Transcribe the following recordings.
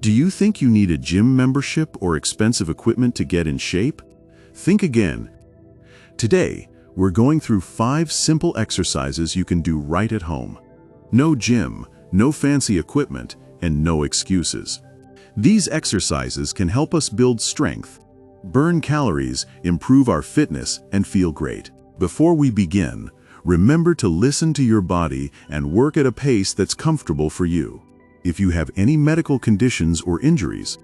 Do you think you need a gym membership or expensive equipment to get in shape? Think again. Today, we're going through 5 simple exercises you can do right at home. No gym, no fancy equipment, and no excuses. These exercises can help us build strength, burn calories, improve our fitness, and feel great. Before we begin, remember to listen to your body and work at a pace that's comfortable for you. If you have any medical conditions or injuries,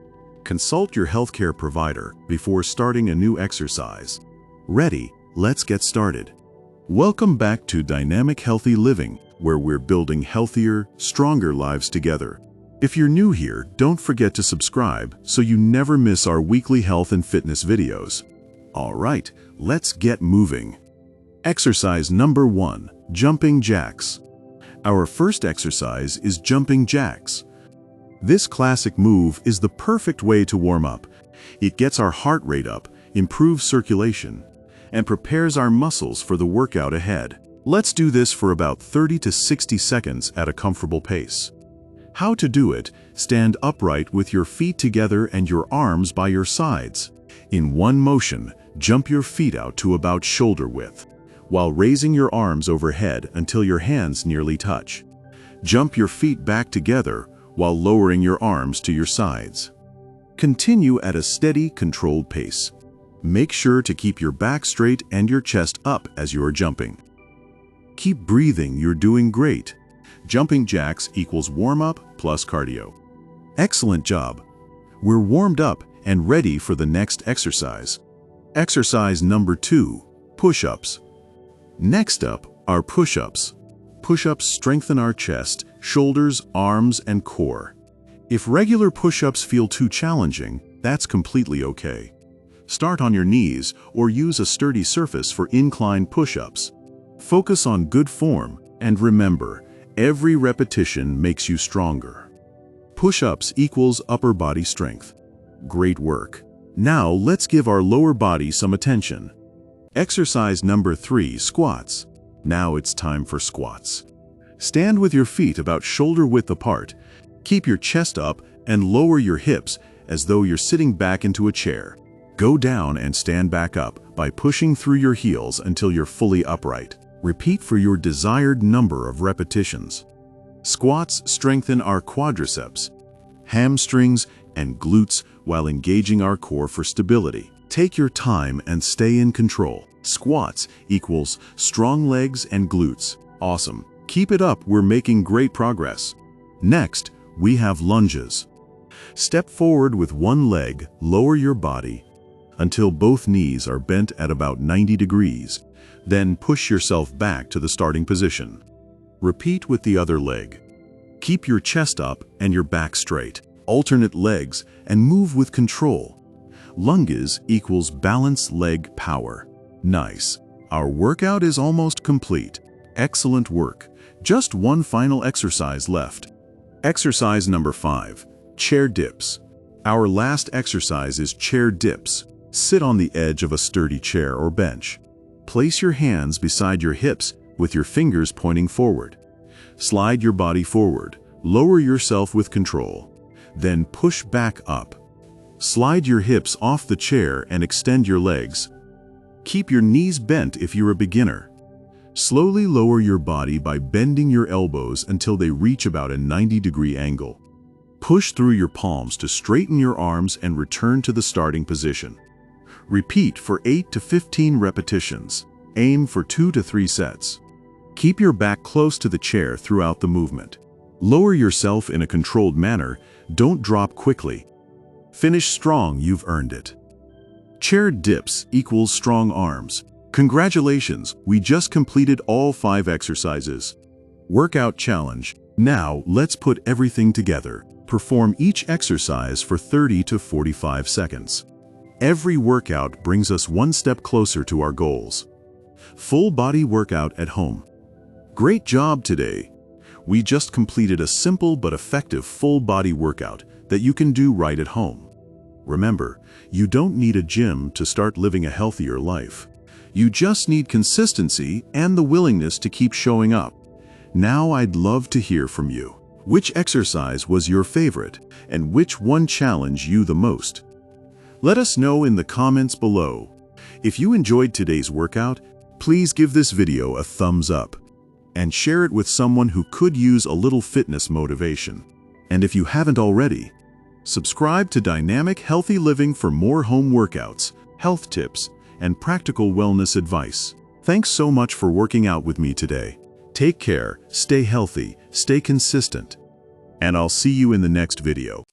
consult your healthcare provider before starting a new exercise. Ready? Let's get started. Welcome back to Dynamic Healthy Living, where we're building healthier, stronger lives together. If you're new here, don't forget to subscribe so you never miss our weekly health and fitness videos. All right, let's get moving. Exercise number 1, jumping jacks. Our first exercise is jumping jacks. This classic move is the perfect way to warm up. It gets our heart rate up, improves circulation, and prepares our muscles for the workout ahead. Let's do this for about 30 to 60 seconds at a comfortable pace. How to do it: stand upright with your feet together and your arms by your sides. In one motion, jump your feet out to about shoulder width, while raising your arms overhead until your hands nearly touch. Jump your feet back together while lowering your arms to your sides. Continue at a steady, controlled pace. Make sure to keep your back straight and your chest up as you are jumping. Keep breathing, you're doing great. Jumping jacks equals warm-up plus cardio. Excellent job. We're warmed up and ready for the next exercise. Exercise number 2, push-ups. Next up are push-ups. Push-ups strengthen our chest, shoulders, arms, and core. If regular push-ups feel too challenging, that's completely okay. Start on your knees or use a sturdy surface for incline push-ups. Focus on good form and remember, every repetition makes you stronger. Push-ups equals upper body strength. Great work. Now let's give our lower body some attention. Exercise number 3, squats. Now it's time for squats. Stand with your feet about shoulder width apart. Keep your chest up and lower your hips as though you're sitting back into a chair. Go down and stand back up by pushing through your heels until you're fully upright. Repeat for your desired number of repetitions. Squats strengthen our quadriceps, hamstrings, and glutes while engaging our core for stability. Take your time and stay in control. Squats equals strong legs and glutes. Awesome. Keep it up, we're making great progress. Next, we have lunges. Step forward with one leg, lower your body until both knees are bent at about 90 degrees. Then push yourself back to the starting position. Repeat with the other leg. Keep your chest up and your back straight. Alternate legs and move with control. Lunges equals balance leg power. Nice. Our workout is almost complete. Excellent work. Just one final exercise left. Exercise number 5, chair dips. Our last exercise is chair dips. Sit on the edge of a sturdy chair or bench. Place your hands beside your hips with your fingers pointing forward. Slide your body forward. Lower yourself with control. Then push back up. Slide your hips off the chair and extend your legs. Keep your knees bent if you're a beginner. Slowly lower your body by bending your elbows until they reach about a 90-degree angle. Push through your palms to straighten your arms and return to the starting position. Repeat for 8 to 15 repetitions. Aim for 2 to 3 sets. Keep your back close to the chair throughout the movement. Lower yourself in a controlled manner. Don't drop quickly. Finish strong, you've earned it. Chair dips equals strong arms. Congratulations, we just completed all 5 exercises. Workout challenge. Now let's put everything together. Perform each exercise for 30 to 45 seconds. Every workout brings us one step closer to our goals. Full body workout at home. Great job today. We just completed a simple but effective full body workout that you can do right at home. Remember, you don't need a gym to start living a healthier life. You just need consistency and the willingness to keep showing up. Now I'd love to hear from you. Which exercise was your favorite, and which one challenged you the most? Let us know in the comments below. If you enjoyed today's workout, please give this video a thumbs up and share it with someone who could use a little fitness motivation. And if you haven't already, subscribe to Dynamic Healthy Living for more home workouts, health tips, and practical wellness advice. Thanks so much for working out with me today. Take care, stay healthy, stay consistent, and I'll see you in the next video.